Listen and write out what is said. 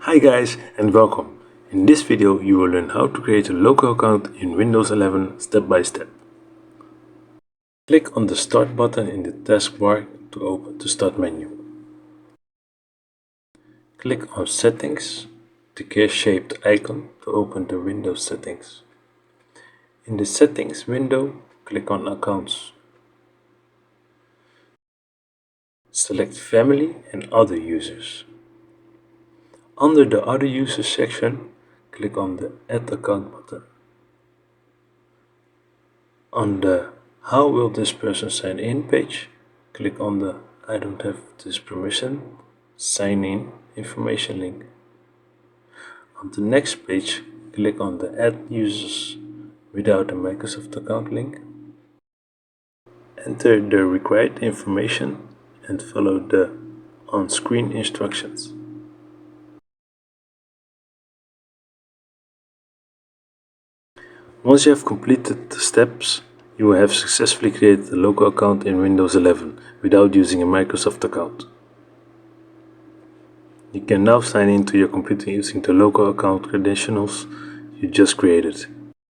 Hi guys and welcome. In this video you will learn how to create a local account in Windows 11 step by step. Click on the Start button in the taskbar to open the Start menu. Click on Settings, the gear-shaped icon to open the Windows settings. In the Settings window, click on Accounts. Select Family and Other Users. Under the Other Users section, click on the Add Account button. On the How will this person sign in page, click on the I don't have this permission sign in information link. On the next page, click on the Add users without a Microsoft account link. Enter the required information and follow the on-screen instructions. Once you have completed the steps, you will have successfully created a local account in Windows 11 without using a Microsoft account. You can now sign into your computer using the local account credentials you just created.